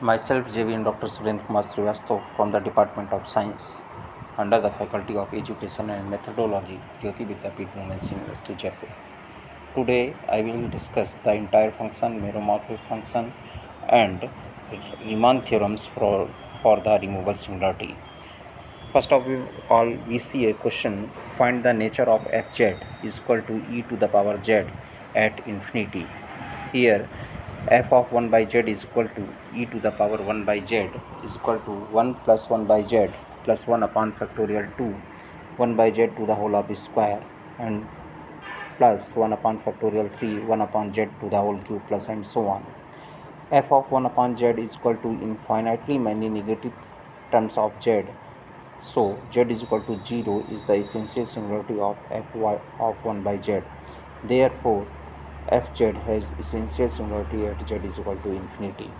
Myself, Jvn Dr Surendra Kumar from the Department of Science under the Faculty of Education and Methodology, Jyoti Vidyapeeth Women's University, Jaipur. Today, I will discuss the entire function, meromorphic function, and Riemann theorems for the removable singularity. First of all, we see a question: find the nature of fz is equal to e to the power z at infinity. Here, f of 1 by z is equal to e to the power 1 by z is equal to 1 plus 1 by z plus 1 upon factorial 2, 1 by z to the whole of square, and plus 1 upon factorial 3, 1 upon z to the whole cube, plus and so on. F of 1 upon z is equal to infinitely many negative terms of z. So z is equal to 0 is the essential singularity of fy of 1 by z. Therefore, fz has essential singularity at z is equal to infinity.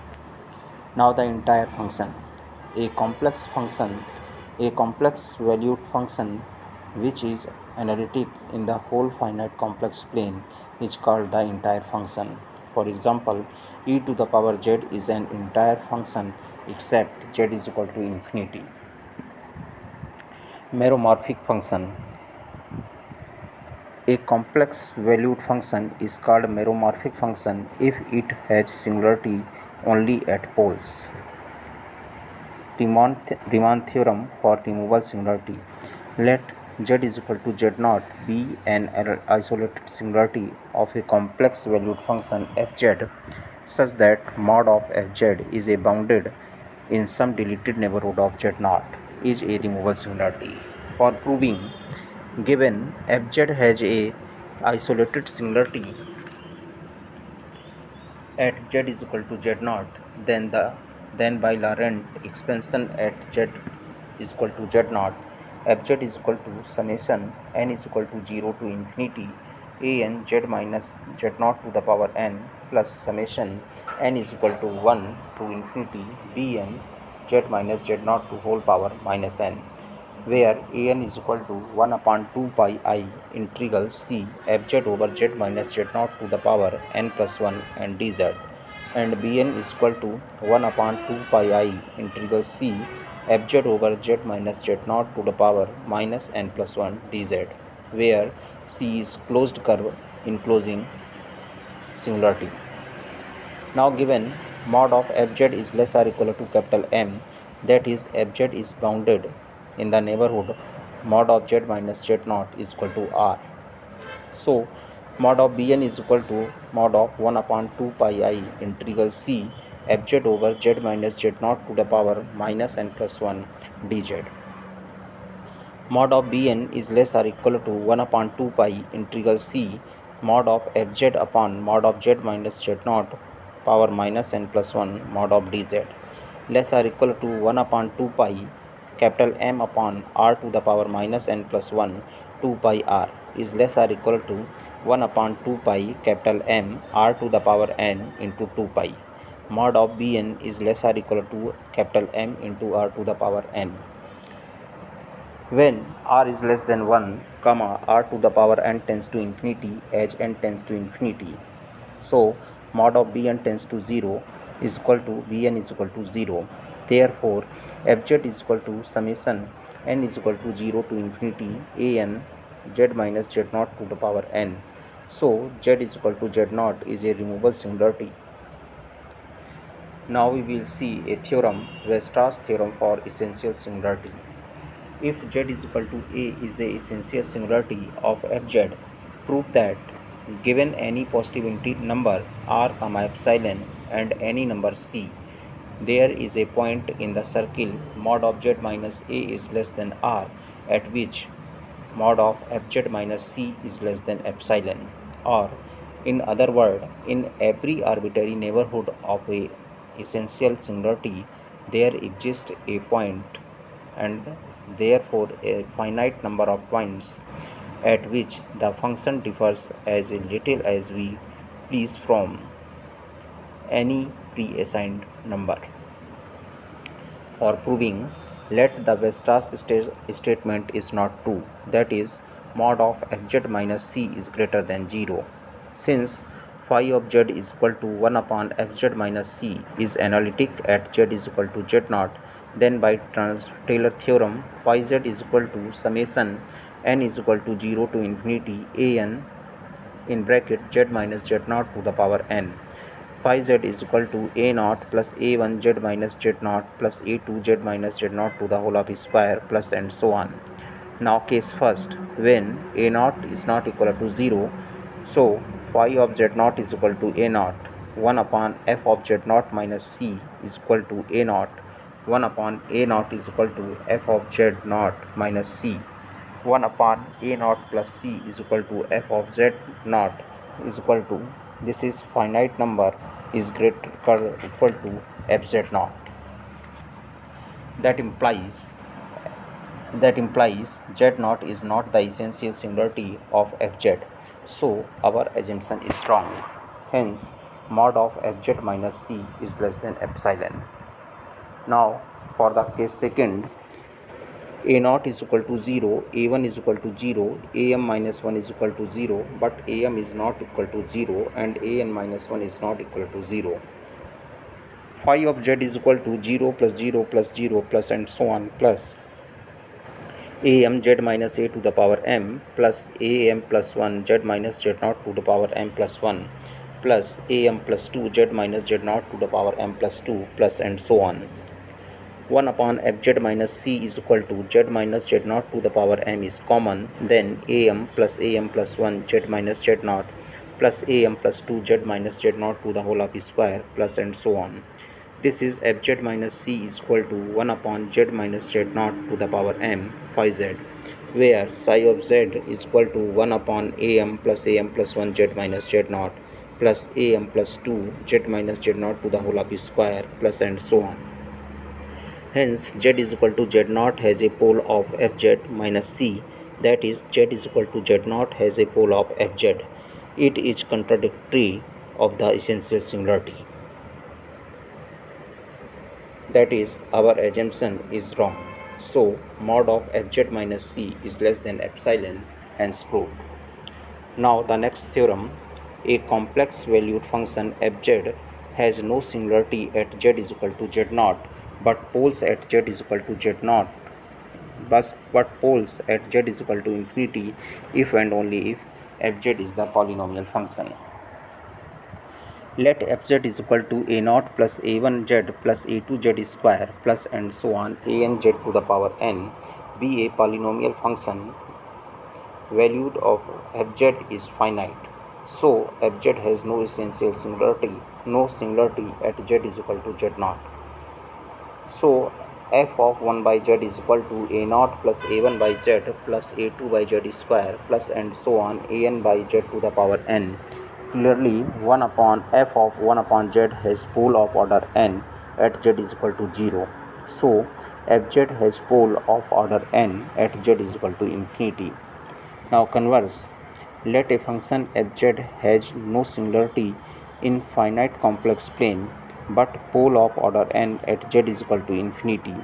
Now the entire function. A complex valued function which is analytic in the whole finite complex plane is called the entire function. For example, e to the power z is an entire function except z is equal to infinity. Meromorphic function. A complex valued function is called meromorphic function if it has singularity only at poles. Riemann theorem for removable singularity. Let z is equal to z0 be an isolated singularity of a complex valued function fz such that mod of fz is a bounded in some deleted neighborhood of z0 is a removable singularity. For proving, given fz has a isolated singularity at z is equal to z0, then by Laurent expansion at z is equal to z0, fz is equal to summation n is equal to 0 to infinity a n z minus z0 to the power n plus summation n is equal to 1 to infinity b n z minus z0 to whole power minus n, where a n is equal to 1 upon 2 pi I integral c fz over z minus z0 to the power n plus 1 and dz, and bn is equal to 1 upon 2 pi I integral c fz over z minus z0 to the power minus n plus 1 dz, where c is closed curve enclosing singularity. Now given mod of fz is less or equal to capital M, that is fz is bounded in the neighborhood mod of z minus z0 is equal to r. So mod of bn is equal to mod of 1 upon 2 pi I integral c fz over z minus z0 to the power minus n plus 1 dz. Mod of bn is less or equal to 1 upon 2 pi integral c mod of fz upon mod of z minus z0 power minus n plus 1 mod of dz, less or equal to 1 upon 2 pi capital M upon r to the power minus n plus 1 2 pi r is less or equal to 1 upon 2 pi capital M r to the power n into 2 pi. Mod of bn is less or equal to capital M into r to the power n. When r is less than 1, comma, r to the power n tends to infinity as n tends to infinity. So mod of bn tends to 0 is equal to bn is equal to 0. Therefore, fz is equal to summation n is equal to 0 to infinity a n z minus z0 to the power n. So z is equal to z0 is a removable singularity. Now we will see a theorem, Weierstrass theorem for essential singularity. If z is equal to a is a essential singularity of fz, prove that given any positive number r comma epsilon and any number c, there is a point in the circle mod of z minus a is less than r at which mod of fz minus c is less than epsilon, or in other words, in every arbitrary neighborhood of a essential singularity there exists a point and therefore a finite number of points at which the function differs as little as we please from any pre-assigned number. For proving, let the Weierstrass statement is not true, that is mod of fz minus c is greater than 0, since phi of z is equal to 1 upon fz minus c is analytic at z is equal to z naught, then by Taylor theorem phi z is equal to summation n is equal to 0 to infinity a n in bracket z minus z naught to the power n. Phi z is equal to a naught plus a1 z minus z naught plus a2 z minus z naught to the whole of square plus and so on. Now case first, when a naught is not equal to 0, so phi of z naught is equal to a naught 1 upon f of z naught minus c is equal to a naught 1 upon a naught is equal to f of z naught minus c 1 upon a naught plus c is equal to f of z naught is equal to, this is finite number is greater or equal to fz naught. That implies z naught is not the essential singularity of fz, so our assumption is wrong. Hence mod of fz minus c is less than epsilon. Now for the case second, a naught is equal to 0, a1 is equal to 0, am minus 1 is equal to 0, but am is not equal to 0 and an minus 1 is not equal to 0. Phi of z is equal to 0 plus 0 plus 0 plus and so on plus am z minus a to the power m plus am plus 1 z minus z naught to the power m plus 1 plus am plus 2 z minus z naught to the power m plus 2 plus and so on. 1 upon fz minus c is equal to z minus z naught to the power m is common, then am plus 1 z minus z naught plus am plus 2 z minus z naught to the whole of square plus and so on. This is fz minus c is equal to 1 upon z minus z naught to the power m phi z, where psi of z is equal to 1 upon am plus 1 z minus z naught plus am plus 2 z minus z naught to the whole of square plus and so on. Hence z is equal to z naught has a pole of fz minus c, that is z is equal to z naught has a pole of fz. It is contradictory of the essential singularity. That is, our assumption is wrong. So mod of fz minus c is less than epsilon, hence proved. Now the next theorem, a complex valued function fz has no singularity at z is equal to z naught, but poles at z is equal to z naught, but poles at z is equal to infinity if and only if fz is the polynomial function. Let fz is equal to a naught plus a1z plus a2z square plus and so on anz to the power n be a polynomial function valued of fz is finite. So fz has no essential singularity, at z is equal to z naught. So f of 1 by z is equal to a naught plus a1 by z plus a2 by z square plus and so on an by z to the power n. Clearly 1 upon f of 1 upon z has pole of order n at z is equal to 0. So fz has pole of order n at z is equal to infinity. Now converse, let a function fz has no singularity in finite complex plane but pole of order n at z is equal to infinity.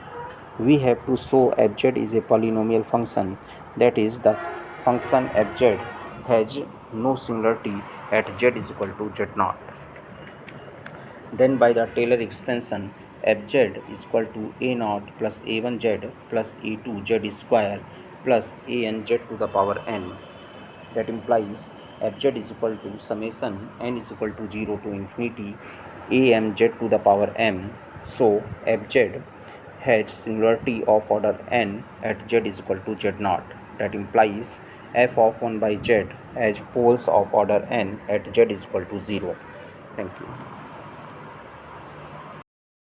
We have to show fz is a polynomial function, that is, the function fz has no singularity at z is equal to z naught. Then by the Taylor expansion, fz is equal to a naught plus a1z plus a2z square plus anz to the power n. That implies fz is equal to summation n is equal to 0 to infinity amz to the power m. So fz has singularity of order n at z is equal to z naught. That implies f of 1 by z has poles of order n at z is equal to 0. Thank you.